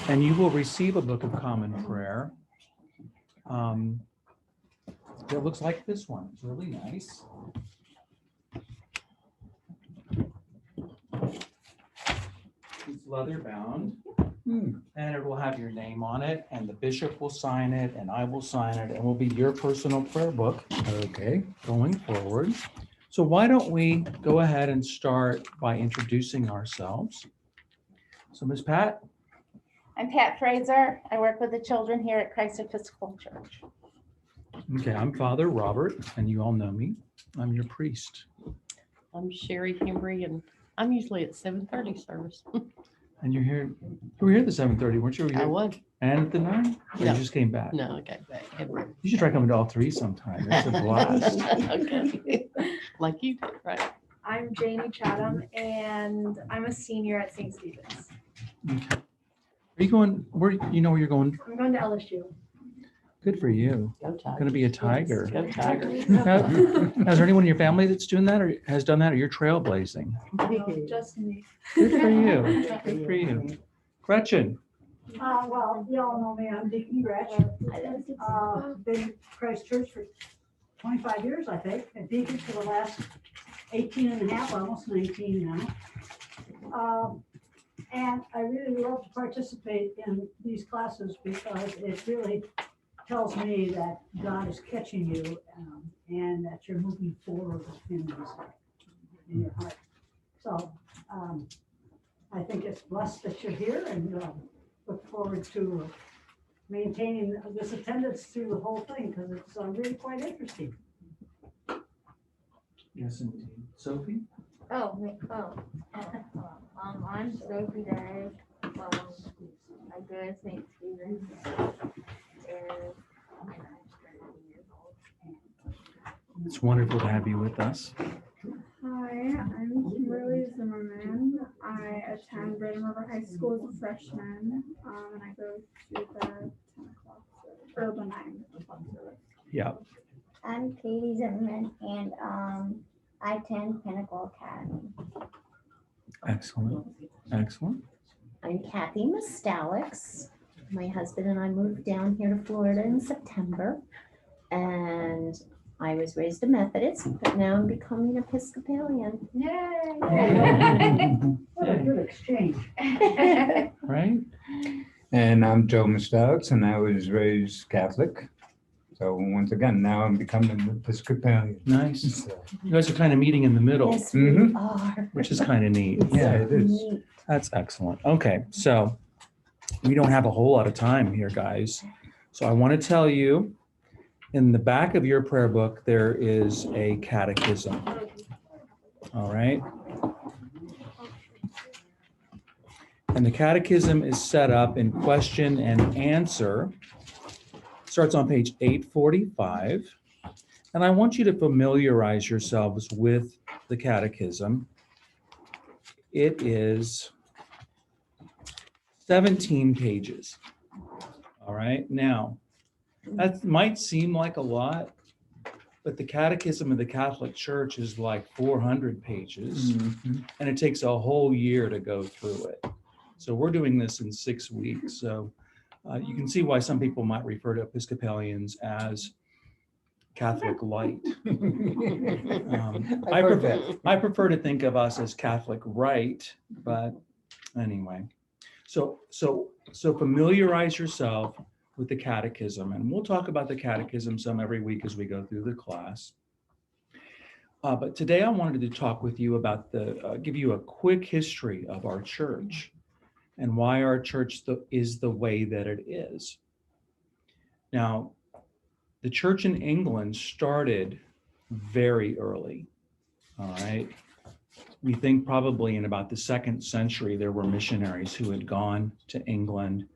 And you will receive a Book of Common Prayer. It looks like this one. It's really nice. It's leather bound. And it will have your name on it, and the bishop will sign it, and I will sign it, and will be your personal prayer book. Okay, going forward. So why don't we go ahead and start by introducing ourselves. So Ms. Pat? I'm Pat Fraser. I work with the children here at Christ Episcopal Church. Okay, I'm Father Robert, and you all know me. I'm your priest. I'm Sherry Hembry, and I'm usually at 7:30 service. And you're here, you were here at the 7:30, weren't you? I was. And at the 9? Or No. you just came back? No, I got back. You should try coming to all three sometime. It's a blast. Okay. Like you did, right? I'm Jamie Chatham, and I'm a senior at St. Stephen's. Okay. Are you going, where, you know where you're going? I'm going to LSU. Good for you. Go Tigers. Going to be a Tiger. Go Tigers. Now, is there anyone in your family that's doing that or has done that, or you're trailblazing? Just me. Good for you. Good for you. Gretchen. Well, you all know me, I'm Deacon Gretch. Been at Christ Church for 25 years, I think, and deacon for the last 18 and a half, almost 19 now. And I really love to participate in these classes because it really tells me that God is catching you and that you're moving forward with Him in your heart. So I think it's blessed that you're here and look forward to maintaining this attendance through the whole thing because it's really quite interesting. Yes, indeed. Sophie? I'm Sophie Day. I go to St. Stephen's, and I'm 30 years old. It's wonderful to have you with us. Hi, I'm Kimberly Zimmerman. I attend Braden River High School as a freshman, and I go to the 10 o'clock or the 9 o'clock service. Yeah. I'm Katie Zimmerman, and I attend Pinnacle Academy. Excellent. Excellent. I'm Kathy Mastalik. My husband and I moved down here to Florida in September, and I was raised a Methodist, but now I'm becoming Episcopalian. Yay! What a good exchange. Right? And I'm Joe Mastalik, and I was raised Catholic. So once again, now I'm becoming an Episcopalian. Nice. So, You guys are kind of meeting in the middle, Yes, we Mhm. are. which is kind of neat. It's Yeah, so it is. neat. That's excellent. Okay, so we don't have a whole lot of time here, guys. So I want to tell you, in the back of your prayer book, there is a catechism. All right. And the catechism is set up in question and answer. Starts on page 845. And I want you to familiarize yourselves with the catechism. It is 17 pages. All right. Now, that might seem like a lot, but the Catechism of the Catholic Church is like 400 pages, and it takes a whole year to go through it. So we're doing this in 6 weeks. So you can see why some people might refer to Episcopalians as Catholic light. I prefer to think of us as Catholic right, but anyway. So familiarize yourself with the catechism, and we'll talk about the catechism some every week as we go through the class. But today I wanted to talk with you about give you a quick history of our church and why our church is the way that it is. Now, the church in England started very early, all right? We think probably in about the 2nd century, there were missionaries who had gone to England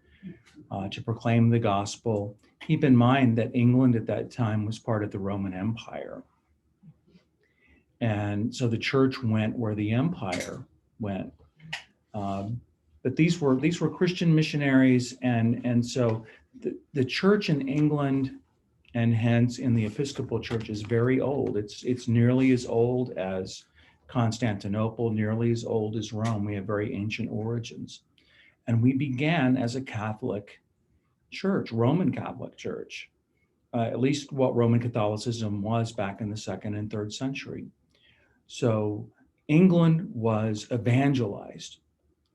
to proclaim the gospel. Keep in mind that England at that time was part of the Roman Empire. And so the church went where the empire went. But these were Christian missionaries. And so the church in England, and hence in the Episcopal Church, is very old. It's nearly as old as Constantinople, nearly as old as Rome. We have very ancient origins. And we began as a Catholic church, Roman Catholic Church, at least what Roman Catholicism was back in the 2nd and 3rd century. So England was evangelized.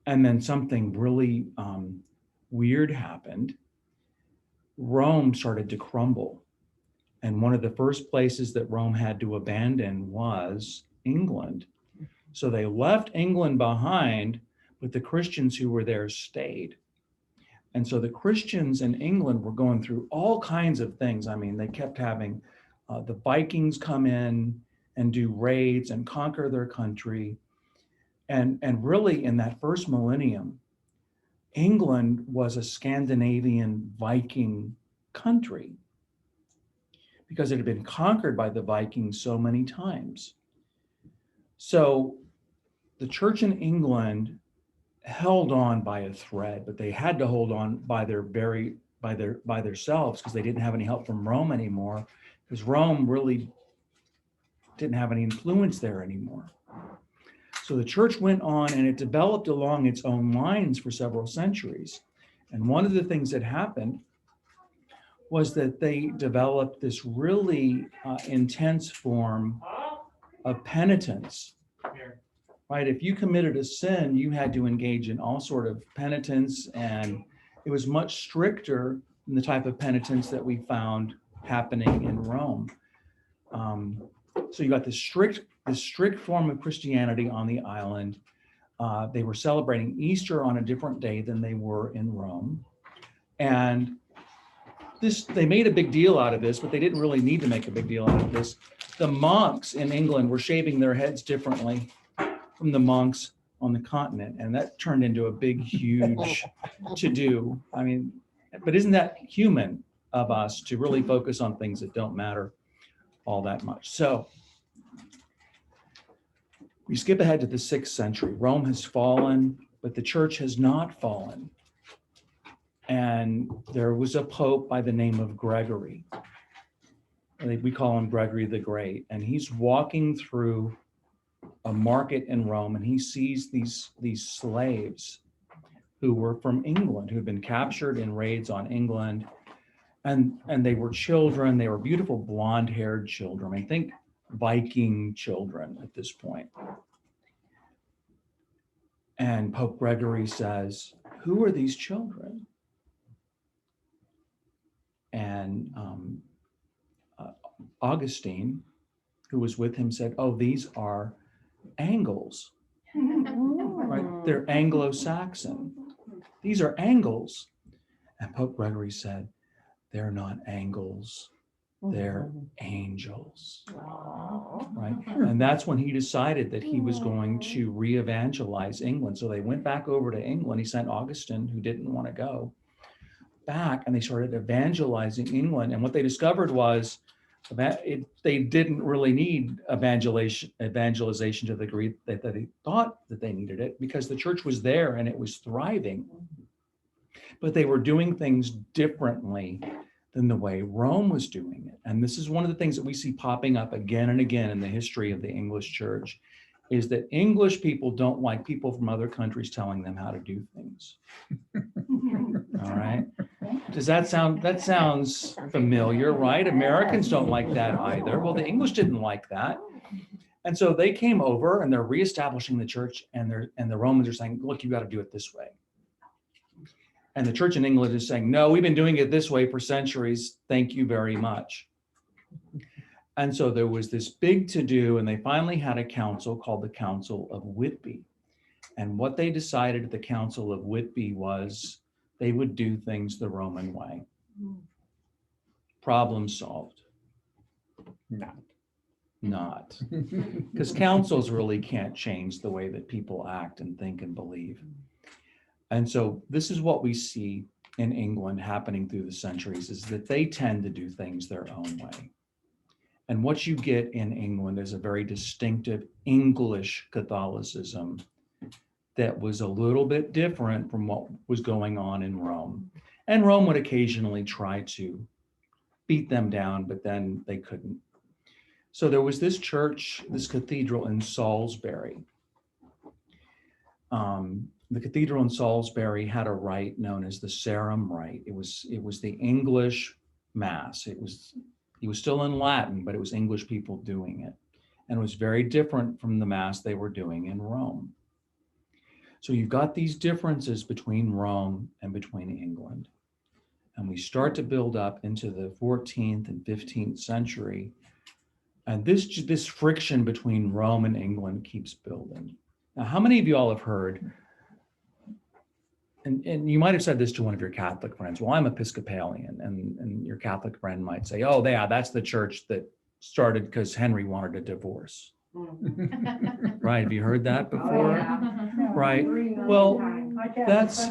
And then something really weird happened. Rome started to crumble. And one of the first places that Rome had to abandon was England. So they left England behind, but the Christians who were there stayed. And so the Christians in England were going through all kinds of things. I mean, they kept having the Vikings come in and do raids and conquer their country. And really in that first millennium, England was a Scandinavian Viking country because it had been conquered by the Vikings so many times. So the church in England held on by a thread, but they had to hold on by themselves because they didn't have any help from Rome anymore, because Rome really didn't have any influence there anymore. So the church went on and it developed along its own lines for several centuries. And one of the things that happened was that they developed this really intense form of penitence. Right? If you committed a sin, you had to engage in all sort of penitence, and it was much stricter than the type of penitence that we found happening in Rome. So you got this strict form of Christianity on the island. They were celebrating Easter on a different day than they were in Rome. And they made a big deal out of this, but they didn't really need to make a big deal out of this. The monks in England were shaving their heads differently from the monks on the continent. And that turned into a big, huge to-do. I mean, but isn't that human of us to really focus on things that don't matter all that much? So we skip ahead to the 6th century. Rome has fallen, but the church has not fallen. And there was a pope by the name of Gregory. We call him Gregory the Great. And he's walking through a market in Rome, and he sees these slaves who were from England, who had been captured in raids on England. And they were children. They were beautiful blonde-haired children. I think Viking children at this point. And Pope Gregory says, "Who are these children?" And Augustine, who was with him, said, "Oh, these are Angles, right? They're Anglo-Saxon. These are Angles." And Pope Gregory said, "They're not Angles, they're angels." Right? And that's when he decided that he was going to re-evangelize England. So they went back over to England. He sent Augustine, who didn't want to go, back, and they started evangelizing England. And what they discovered was that they didn't really need evangelization to the degree that they thought that they needed it, because the church was there and it was thriving. But they were doing things differently than the way Rome was doing it. And this is one of the things that we see popping up again and again in the history of the English church, is that English people don't like people from other countries telling them how to do things. All right. Does that sounds familiar, right? Americans don't like that either. Well, the English didn't like that. And so they came over and they're reestablishing the church, and the Romans are saying, "Look, you got to do it this way." And the church in England is saying, "No, we've been doing it this way for centuries. Thank you very much." And so there was this big to-do, and they finally had a council called the Council of Whitby. And what they decided at the Council of Whitby was they would do things the Roman way. Problem solved. Not. Because councils really can't change the way that people act and think and believe. And so this is what we see in England happening through the centuries, is that they tend to do things their own way. And what you get in England is a very distinctive English Catholicism that was a little bit different from what was going on in Rome. And Rome would occasionally try to beat them down, but then they couldn't. So there was this church, this cathedral in Salisbury. the cathedral in Salisbury had a rite known as the Sarum Rite. It was the English Mass. It was still in Latin, but it was English people doing it. And it was very different from the Mass they were doing in Rome. So you've got these differences between Rome and between England. And we start to build up into the 14th and 15th century. And this friction between Rome and England keeps building. Now, how many of you all have heard, and you might have said this to one of your Catholic friends, well, I'm Episcopalian, and your Catholic friend might say, oh, yeah, that's the church that started because Henry wanted a divorce. Right, have you heard that before? Right, well, that's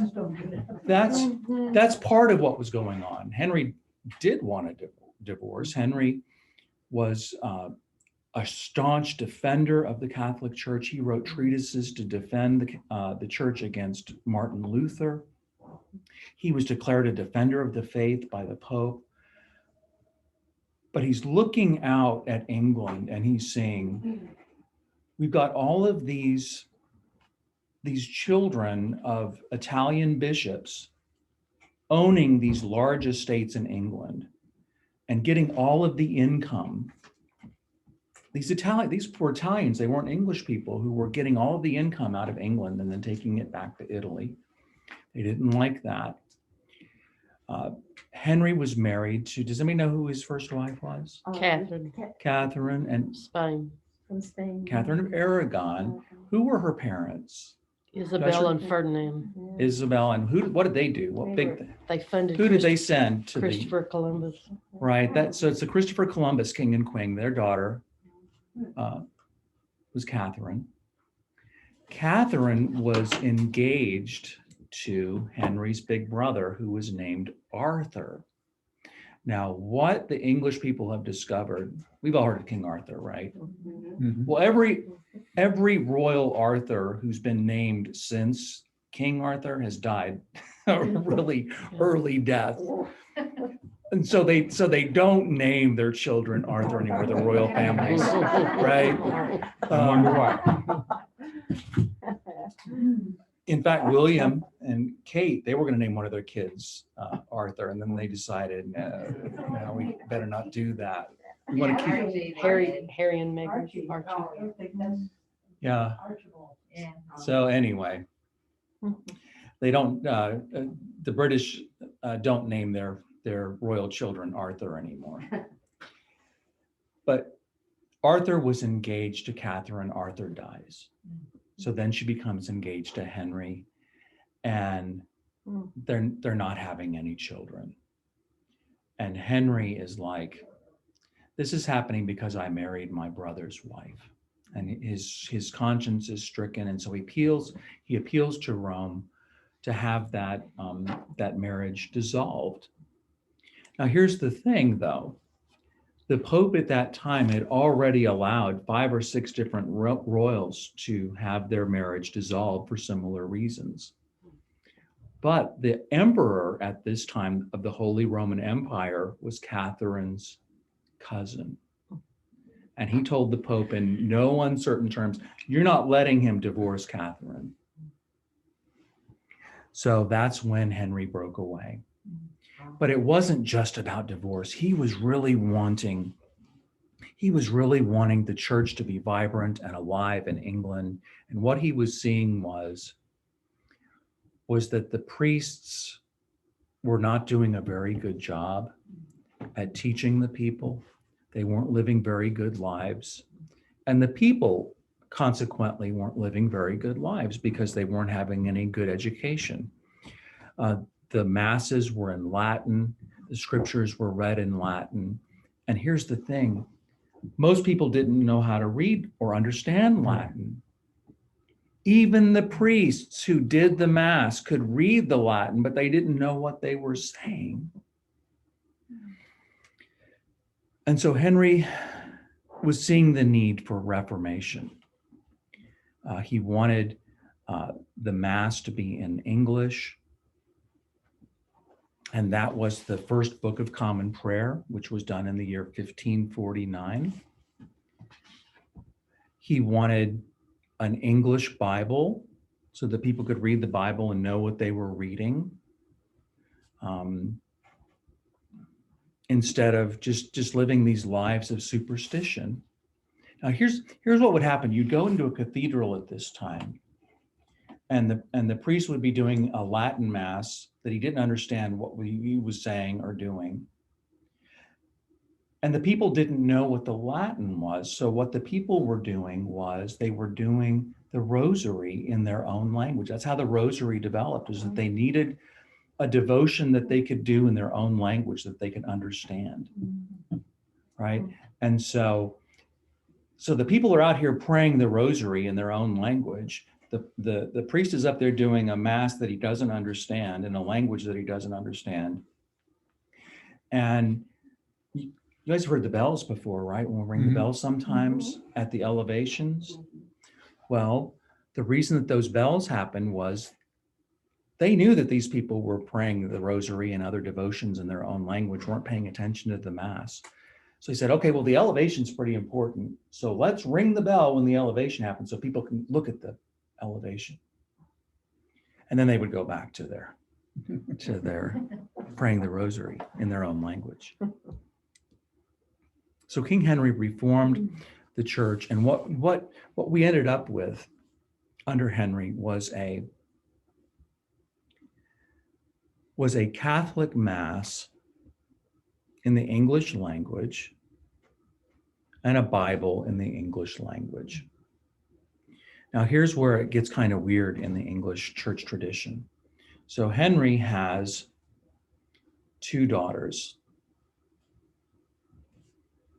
part of what was going on. Henry did want a divorce. Henry was a staunch defender of the Catholic Church. He wrote treatises to defend the church against Martin Luther. He was declared a defender of the faith by the Pope. But he's looking out at England and he's saying, we've got all of these children of Italian bishops owning these large estates in England and getting all of the income. These poor Italians, they weren't English people who were getting all of the income out of England and then taking it back to Italy. They didn't like that. Henry was married to, does anybody know who his first wife was? Catherine, Catherine and Spain, From Spain. Catherine of Aragon. Who were her parents? Isabel and Ferdinand. Isabel, and what did they do? What big? They funded Who did they send to Christopher Columbus. Right? So it's the Christopher Columbus, king and queen. Their daughter was Catherine. Catherine was engaged to Henry's big brother, who was named Arthur. Now, what the English people have discovered, we've all heard of King Arthur, right? Mhm. Well, every royal Arthur who's been named since King Arthur has died a really early death. And so they don't name their children Arthur anymore, the royal families, right? I wonder why. In fact, William and Kate, they were going to name one of their kids Arthur, and then they decided, no, we better not do that. We want to keep, Harry and Meghan, Archie. yeah. So anyway, they don't. The British don't name their royal children Arthur anymore. But Arthur was engaged to Catherine. Arthur dies. So then she becomes engaged to Henry, and they're not having any children. And Henry is like, this is happening because I married my brother's wife. And his conscience is stricken. And so he appeals to Rome to have that marriage dissolved. Now, here's the thing, though. The Pope at that time had already allowed 5 or 6 different royals to have their marriage dissolved for similar reasons. But the emperor at this time of the Holy Roman Empire was Catherine's cousin. And he told the Pope in no uncertain terms, you're not letting him divorce Catherine. So that's when Henry broke away. But it wasn't just about divorce. He was really wanting the church to be vibrant and alive in England. And what he was seeing was that the priests were not doing a very good job at teaching the people. They weren't living very good lives. And the people consequently weren't living very good lives because they weren't having any good education. The masses were in Latin, the scriptures were read in Latin. And here's the thing, most people didn't know how to read or understand Latin. Even the priests who did the Mass could read the Latin, but they didn't know what they were saying. And so Henry was seeing the need for reformation. He wanted the Mass to be in English. And that was the first Book of Common Prayer, which was done in the year 1549. He wanted an English Bible so that people could read the Bible and know what they were reading, instead of just living these lives of superstition. Now, here's what would happen. You'd go into a cathedral at this time, and the priest would be doing a Latin mass that he didn't understand what he was saying or doing. And the people didn't know what the Latin was. So what the people were doing was they were doing the rosary in their own language. That's how the rosary developed, is that they needed a devotion that they could do in their own language that they could understand, right? And so the people are out here praying the rosary in their own language. The priest is up there doing a mass that he doesn't understand in a language that he doesn't understand. And you guys have heard the bells before, right? When we ring the bells sometimes at the elevations. Well, the reason that those bells happened was they knew that these people were praying the rosary and other devotions in their own language, weren't paying attention to the mass. So he said, okay, well, the elevation's pretty important. So let's ring the bell when the elevation happens so people can look at the elevation. And then they would go back to their praying the rosary in their own language. So King Henry reformed the church, and what we ended up with under Henry was a Catholic Mass in the English language and a Bible in the English language. Now, here's where it gets kind of weird in the English church tradition. So Henry has 2 daughters.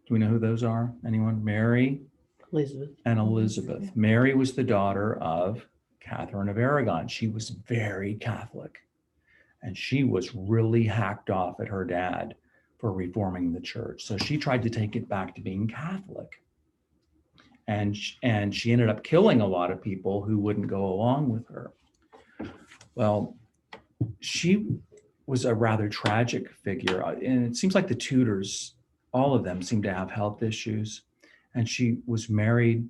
Do we know who those are? Anyone? Mary Elizabeth. and Elizabeth. Mary was the daughter of Catherine of Aragon. She was very Catholic, and she was really hacked off at her dad for reforming the church. So she tried to take it back to being Catholic. And she ended up killing a lot of people who wouldn't go along with her. Well, she was a rather tragic figure. And it seems like the Tudors, all of them seem to have health issues. And she was married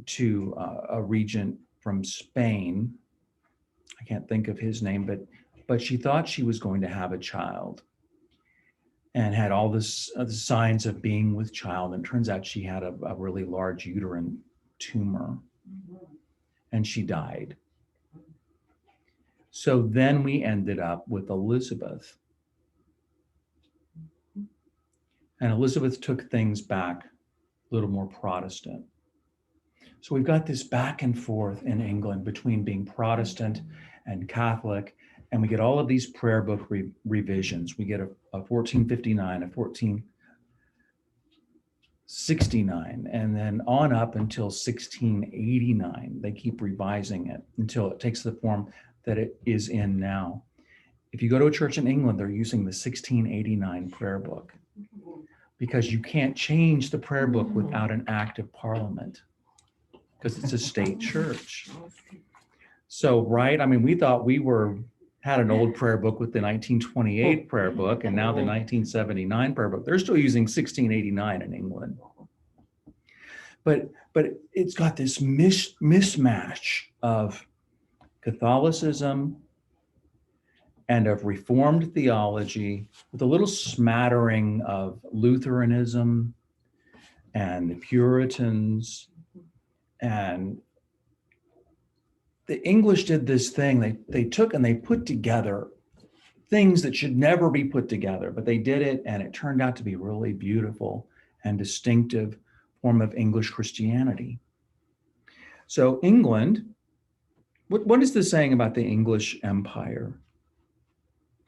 to a regent from Spain. I can't think of his name, but she thought she was going to have a child and had all the signs of being with child. And it turns out she had a really large uterine tumor, and she died. So then we ended up with Elizabeth. And Elizabeth took things back a little more Protestant. So we've got this back and forth in England between being Protestant and Catholic, and we get all of these prayer book revisions. We get a 1459, a 1469, and then on up until 1689. They keep revising it until it takes the form that it is in now. If you go to a church in England, they're using the 1689 prayer book because you can't change the prayer book without an act of parliament because it's a state church. So, right, I mean, we thought we had an old prayer book with the 1928 prayer book and now the 1979 prayer book. They're still using 1689 in England. But it's got this mismatch of Catholicism and of Reformed theology with a little smattering of Lutheranism and the Puritans. And the English did this thing. They took and they put together things that should never be put together, but they did it, and it turned out to be really beautiful and distinctive form of English Christianity. So England, what is this saying about the English Empire?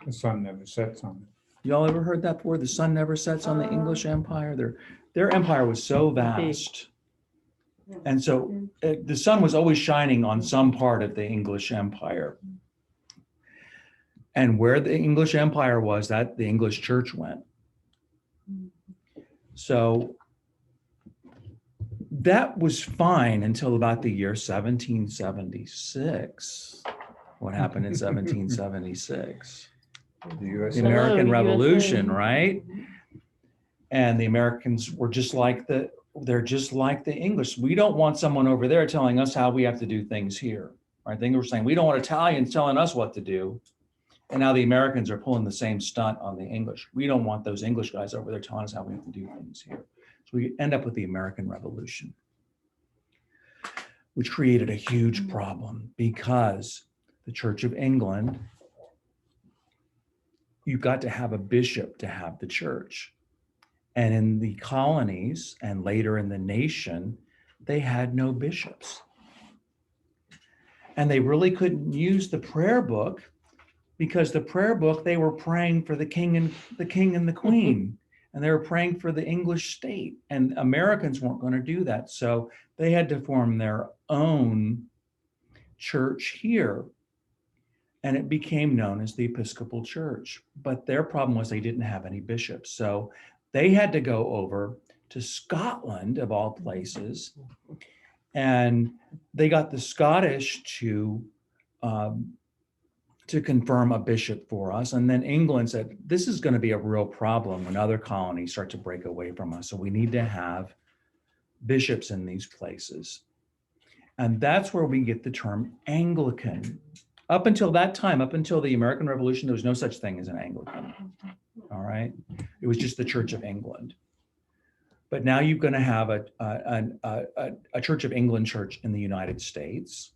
The sun never sets on it. Y'all ever heard that before? The sun never sets on the English Empire. Their empire was so vast. And so the sun was always shining on some part of the English Empire. And where the English Empire was, that the English church went. So that was fine until about the year 1776. What happened in 1776? The The American Hello, Revolution, USA. right? And the Americans were just like they're just like the English. We don't want someone over there telling us how we have to do things here. Right? The English are saying, we don't want Italians telling us what to do. And now the Americans are pulling the same stunt on the English. We don't want those English guys over there telling us how we have to do things here. So we end up with the American Revolution, which created a huge problem because the Church of England, you've got to have a bishop to have the church. And in the colonies and later in the nation, they had no bishops. And they really couldn't use the prayer book because the prayer book, they were praying for the king and the queen, and they were praying for the English state, and Americans weren't going to do that. So they had to form their own church here, and it became known as the Episcopal Church. But their problem was they didn't have any bishops. So they had to go over to Scotland, of all places, and they got the Scottish to confirm a bishop for us. And then England said, this is going to be a real problem when other colonies start to break away from us. So we need to have bishops in these places. And that's where we get the term Anglican. Up until that time, up until the American Revolution, there was no such thing as an Anglican. All right. It was just the Church of England. But now you're going to have a Church of England church in the United States,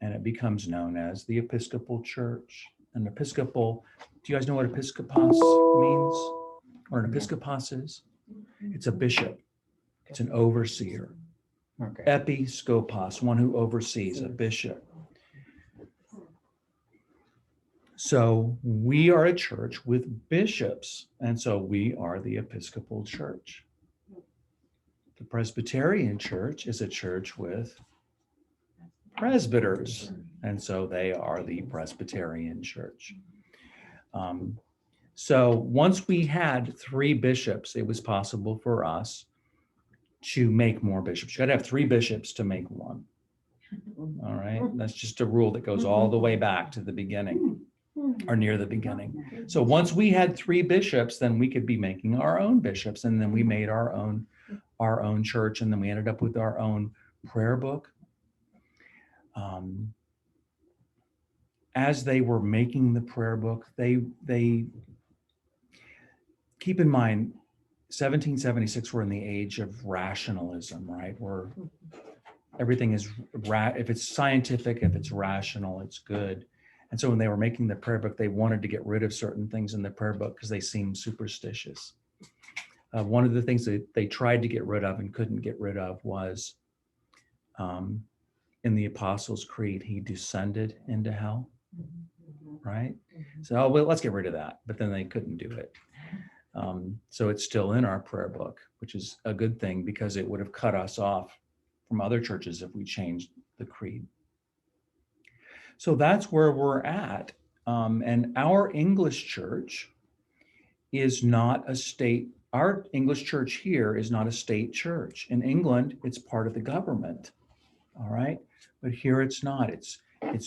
and it becomes known as the Episcopal Church. And Episcopal, do you guys know what episkopos means? Or an episkopos is? It's a bishop. It's an overseer. Okay. Episkopos, one who oversees, a bishop. So we are a church with bishops, and so we are the Episcopal Church. The Presbyterian Church is a church with presbyters, and so they are the Presbyterian Church. So once we had 3 bishops, it was possible for us to make more bishops. You got to have 3 bishops to make one. All right, that's just a rule that goes all the way back to the beginning, or near the beginning. So once we had 3 bishops, then we could be making our own bishops, and then we made our own church, and then we ended up with our own prayer book. As they were making the prayer book, they keep in mind, 1776, we're in the age of rationalism, right? Where everything is, if it's scientific, if it's rational, it's good. And so when they were making the prayer book, they wanted to get rid of certain things in the prayer book because they seemed superstitious. One of the things that they tried to get rid of and couldn't get rid of was in the Apostles' Creed, he descended into hell, right? So, oh, well, let's get rid of that. But then they couldn't do it. So it's still in our prayer book, which is a good thing because it would have cut us off from other churches if we changed the creed. So that's where we're at. And our English church is not a state. Our English church here is not a state church. In England, it's part of the government. All right. But here it's not. It's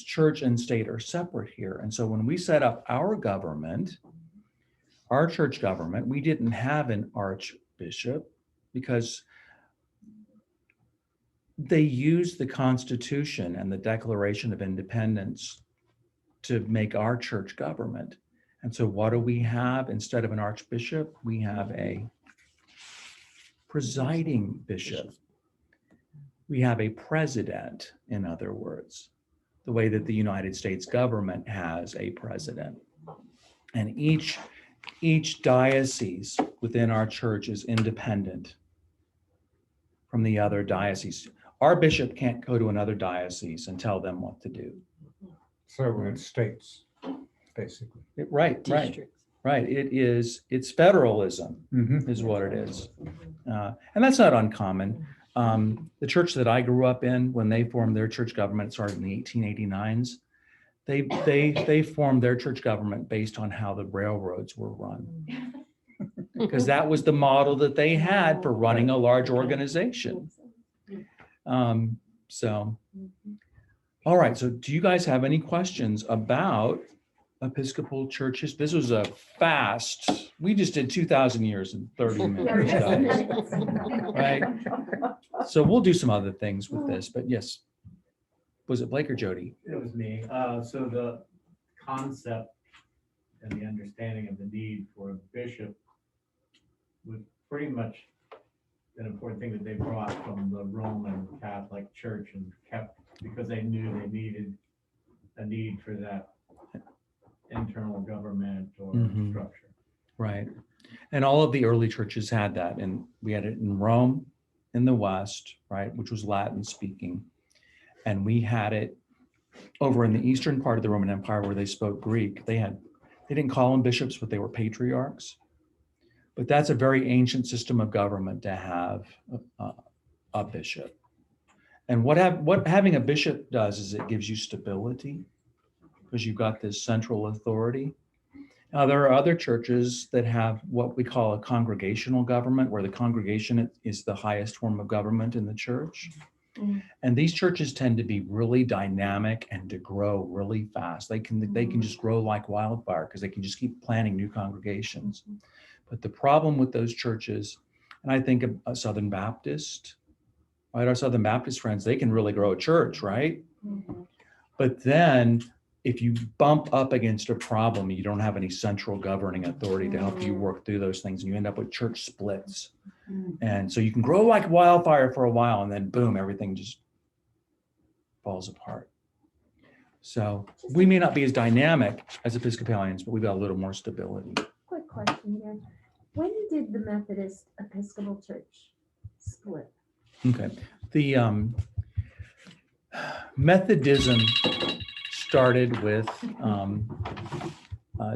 church and state are separate here. And so when we set up our government, our church government, we didn't have an archbishop because they used the Constitution and the Declaration of Independence to make our church government. And so what do we have instead of an archbishop? We have a presiding bishop. We have a president, in other words, the way that the United States government has a president. And each diocese within our church is independent from the other diocese. Our bishop can't go to another diocese and tell them what to do. So it's states, basically. Right. It's federalism is what it is. And that's not uncommon. The church that I grew up in, when they formed their church government, it started in the 1889s. They formed their church government based on how the railroads were run, because that was the model that they had for running a large organization. So, all right. So, do you guys have any questions about Episcopal churches. This was a fast, we just did 2,000 years in 30 minutes, guys. Right? So we'll do some other things with this, but yes. Was it Blake or Jody? It was me. So the concept and the understanding of the need for a bishop was pretty much an important thing that they brought from the Roman Catholic Church and kept, because they knew they needed a need for that internal government or Mhm. structure. Right. And all of the early churches had that. And we had it in Rome, in the West, right, which was Latin speaking. And we had it over in the eastern part of the Roman Empire where they spoke Greek. They didn't call them bishops, but they were patriarchs. But that's a very ancient system of government to have a bishop. And what having a bishop does is it gives you stability because you've got this central authority. Now, there are other churches that have what we call a congregational government, where the congregation is the highest form of government in the church. And these churches tend to be really dynamic and to grow really fast. They can just grow like wildfire because they can just keep planting new congregations. But the problem with those churches, and I think a Southern Baptist, right? Our Southern Baptist friends, they can really grow a church, right? But then if you bump up against a problem, you don't have any central governing authority to help you work through those things, and you end up with church splits. And so you can grow like wildfire for a while, and then boom, everything just falls apart. So we may not be as dynamic as Episcopalians, but we've got a little more stability. Quick question here. When did the Methodist Episcopal Church split? Okay. The Methodism started with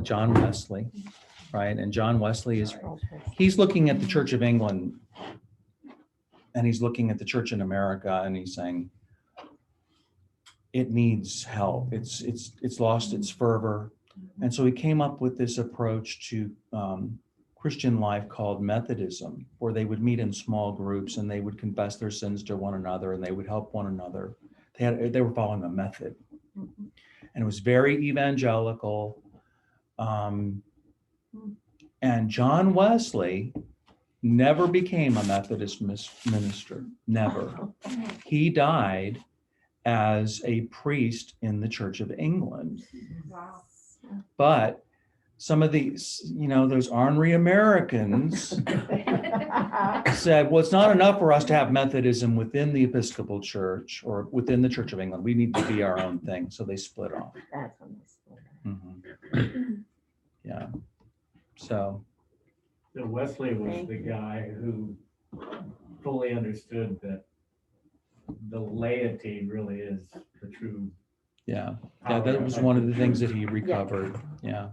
John Wesley, right? And John Wesley he's looking at the Church of England and he's looking at the church in America and he's saying, it needs help. It's lost its fervor. And so he came up with this approach to Christian life called Methodism, where they would meet in small groups and they would confess their sins to one another and they would help one another. They were following a method. And it was very evangelical. And John Wesley never became a Methodist minister, never. He died as a priest in the Church of England. Wow. But some of these, those ornery Americans said, well, it's not enough for us to have Methodism within the Episcopal Church or within the Church of England. We need to be our own thing. So they split off. That's when they split. Yeah. So Wesley was the guy who fully understood that the laity really is the true. yeah, that was one of the things that he recovered. Yeah.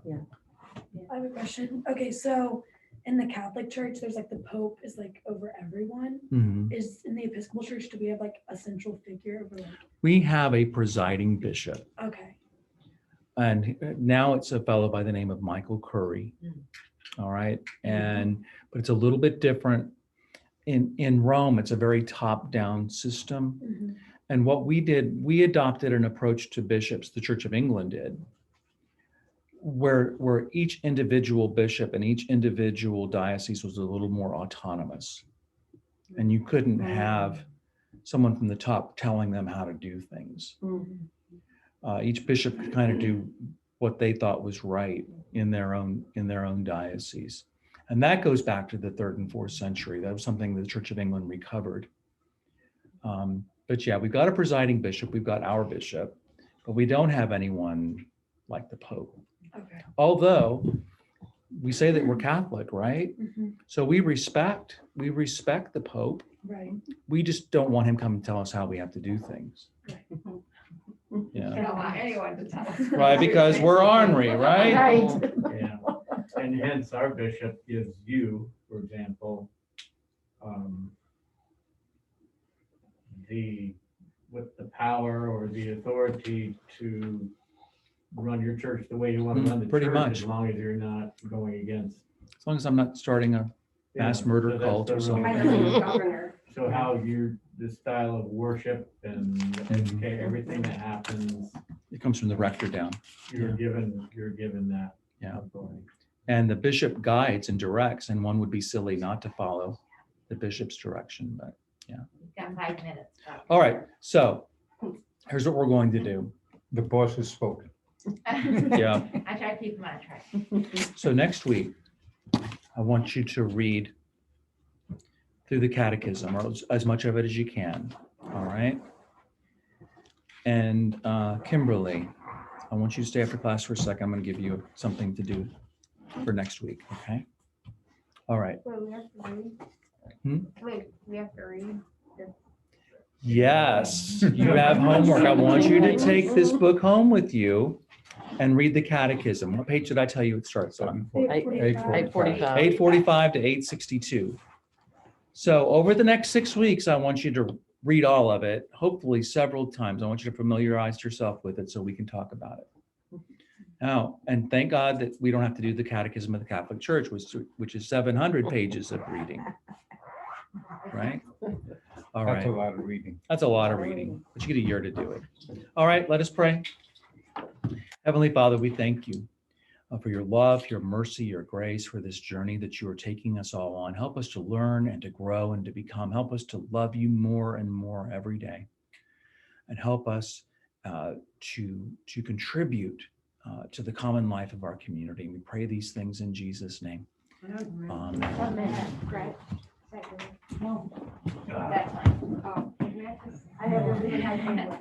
I have a question. Okay, so in the Catholic Church, there's like the Pope is like over everyone. Mhm. Is in the Episcopal Church, do we have like a central figure over like? We have a presiding bishop, Okay. and now it's a fellow by the name of Michael Curry. All right, but it's a little bit different. In Rome, it's a very top-down system. Mhm. And what we did, we adopted an approach to bishops, the Church of England did, where each individual bishop and each individual diocese was a little more autonomous. And you couldn't have someone from the top telling them how to do things. Each bishop could kind of do what they thought was right in their own diocese. And that goes back to the 3rd and 4th century. That was something the Church of England recovered. But yeah, we've got a presiding bishop, we've got our bishop, but we don't have anyone like the Pope. Okay. Although we say that we're Catholic, right? Mhm. So we respect the Pope. Right. We just don't want him come and tell us how we have to do things. Yeah. don't want anyone to tell us. Right, because we're ornery, right? Right. Yeah. And hence our bishop gives you, for example, with the power or the authority to run your church the way you want to run the Pretty church, much. as long as you're not going against. As long as I'm not starting a mass murder so that's cult the or really- something. So how the style of worship and educate everything that happens It comes from the rector down. You're given that. Yeah. authority. And the bishop guides and directs, and one would be silly not to follow the bishop's direction, but You've got 5 minutes. all right. So here's what we're going to do. The boss has spoken. Yeah. I try to keep them on track. So next week, I want you to read through the catechism, or as much of it as you can. All right. And Kimberly, I want you to stay after class for a second. I'm going to give you something to do for next week. Okay. All right. Wait, we have to read. Wait, we have to read. Yes, you have homework. I want you to take this book home with you and read the catechism. What page did I tell you it starts on? 8:45. 845 to 862. So over the next 6 weeks, I want you to read all of it, hopefully several times. I want you to familiarize yourself with it so we can talk about it. Now, and thank God that we don't have to do the Catechism of the Catholic Church, which is 700 pages of reading, right? All That's right. a lot of reading. That's a lot of reading, but you get a year to do it. All right, let us pray. Heavenly Father, we thank you for your love, your mercy, your grace, for this journey that you are taking us all on. Help us to learn and to grow and to become. Help us to love you more and more every day. And help us to contribute to the common life of our community. We pray these things in Jesus' name. Amen. Amen. Right. No. That's fine. I have everything I can.